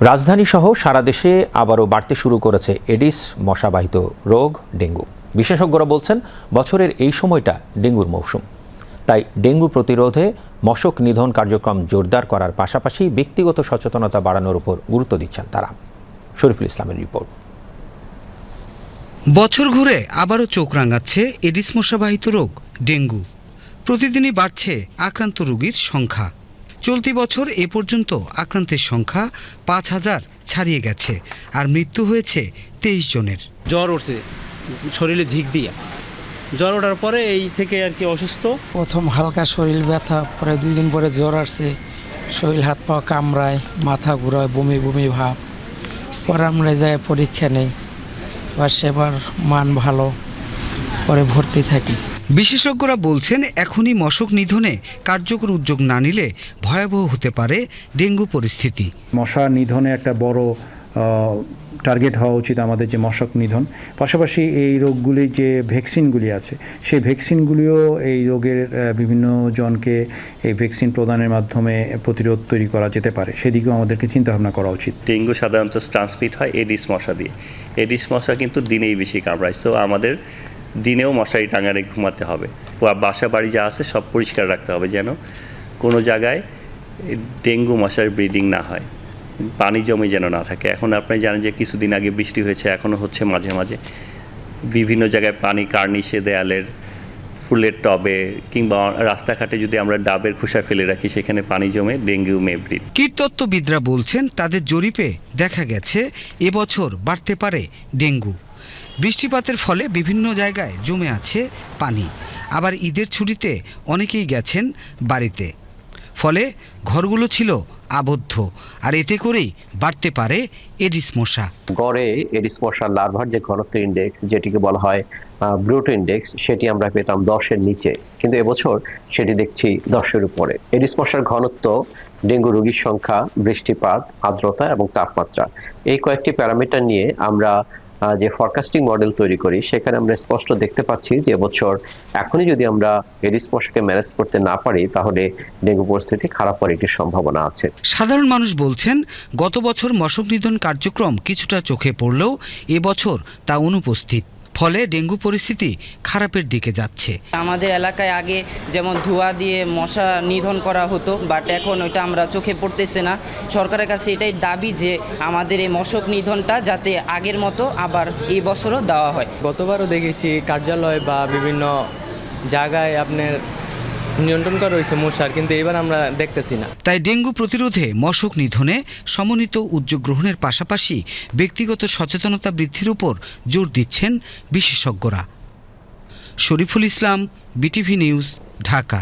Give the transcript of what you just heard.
রাজধানীসহ সারা দেশে আবারও বাড়তে শুরু করেছে এডিস মশাবাহিত রোগ ডেঙ্গু। বিশেষজ্ঞরা বলছেন বছরের এই সময়টা ডেঙ্গুর মৌসুম। তাই ডেঙ্গু প্রতিরোধে মশক নিধন কার্যক্রম জোরদার করার পাশাপাশি ব্যক্তিগত সচেতনতা বাড়ানোর উপর গুরুত্ব দিচ্ছেন তারা। শরীফুল ইসলামের রিপোর্ট। বছর ঘুরে আবারও চোখ রাঙাচ্ছে এডিস মশাবাহিত রোগ ডেঙ্গু। প্রতিদিনই বাড়ছে আক্রান্ত রোগীর সংখ্যা। চলতি বছর এ পর্যন্ত আক্রান্তের সংখ্যা ৫,০০০ ছাড়িয়ে গেছে, আর মৃত্যু হয়েছে ২৩ জনের। জ্বর উঠছে, শরীরে ঝিক দিয়া জ্বর ওঠার পরে এই থেকে আর কি অসুস্থ। প্রথম হালকা শরীর ব্যথা, পরে 2 দিন পরে জ্বর আসছে, শরীর হাত পা কামড়ায়, মাথা ঘুরায়, বমি বমি ভাব। পরে আমরা যাই পরীক্ষা নেই, বা সেবার মান ভালো, পরে ভর্তি থাকি। বিশেষজ্ঞরা বলছেন এখনই মশক নিধনে কার্যকর উদ্যোগ না নিলে ভয়াবহ হতে পারে ডেঙ্গু পরিস্থিতি। মশা নিধনে একটা বড় টার্গেট হওয়া উচিত আমাদের, যে মশক নিধন। পাশাপাশি এই রোগগুলির যে ভ্যাকসিনগুলি আছে, সেই ভ্যাকসিনগুলিও এই রোগের বিভিন্ন জনকে এই ভ্যাকসিন প্রদানের মাধ্যমে প্রতিরোধ তৈরি করা যেতে পারে, সেদিকেও আমাদেরকে চিন্তাভাবনা করা উচিত। ডেঙ্গু সাধারণত ট্রান্সমিট হয় এডিস মশা দিয়ে। এডিস মশা কিন্তু দিনেই বেশি কামড়ায়, সো আমাদের দিনেও মশারি টাঙারে ঘুমাতে হবে। বাসা বাড়ি যা আছে সব পরিষ্কার রাখতে হবে, যেন কোনো জায়গায় ডেঙ্গু মশার ব্রিডিং না হয়, পানি জমে যেন না থাকে। এখন আপনি জানেন যে কিছুদিন আগে বৃষ্টি হয়েছে, এখনও হচ্ছে মাঝে মাঝে। বিভিন্ন জায়গায় পানি কার্নিশে, দেয়ালের, ফুলের টবে কিংবা রাস্তাঘাটে যদি আমরা ডাবের খোসা ফেলে রাখি, সেখানে পানি জমে ডেঙ্গু মে ব্রিড। কীটতত্ত্ববিদরা বলছেন তাদের জরিপে দেখা গেছে এবছর বাড়তে পারে ডেঙ্গু। বৃষ্টিপাতের ফলে বিভিন্ন জায়গায় জমে আছে পানি, আবার ঈদের ছুটিতে অনেকেই গেছেন বাড়িতে, ফলে ঘরগুলো ছিল আবদ্ধ, আর এতে করেই বাড়তে পারে এডিস মশা। গড়ে এডিস মশার লার্ভার যে ঘনত্ব ইন্ডেক্স, যেটিকে বলা হয় ব্রুটো ইন্ডেক্স, সেটি আমরা পেতাম 10-এর নিচে, কিন্তু এবছর সেটি দেখছি 10-এর উপরে। এডিস মশার ঘনত্ব, ডেঙ্গু রোগীর সংখ্যা, বৃষ্টিপাত, আর্দ্রতা এবং তাপমাত্রা, এই কয়েকটি প্যারামিটার নিয়ে আমরা যে ফরকাস্টিং মডেল তৈরি করি, সেখানে আমরা স্পষ্ট দেখতে পাচ্ছি যে এবছর এখনই যদি আমরা এডিস মশাকে ম্যানেজ করতে না পারি, তাহলে ডেঙ্গু পরিস্থিতি খারাপ হওয়ার একটি সম্ভাবনা আছে। সাধারণ মানুষ বলছেন গত বছর মশক নিধন কার্যক্রম কিছুটা চোখে পড়লেও এবছর তা অনুপস্থিত, ফলে ডেঙ্গু পরিস্থিতি খারাপের দিকে যাচ্ছে। আমাদের এলাকায় আগে যেমন ধোঁয়া দিয়ে মশা নিধন করা হতো, বাট এখন ওইটা আমরা চোখে পড়তেছে না। সরকারের কাছে এটাই দাবি যে আমাদের এই মশক নিধনটা যাতে আগের মতো আবার এই বছরও দেওয়া হয়। গতবারও দেখেছি কার্যালয় বা বিভিন্ন জায়গায় আপনার নিয়ন্ত্রণ করা হয়েছে মশার, কিন্তু এবার আমরা দেখতেছি না। তাই ডেঙ্গু প্রতিরোধে মশক নিধনে সমন্বিত উদ্যোগ গ্রহণের পাশাপাশি ব্যক্তিগত সচেতনতা বৃদ্ধির উপর জোর দিচ্ছেন বিশেষজ্ঞরা। Shariful Islam, BTV news, Dhaka.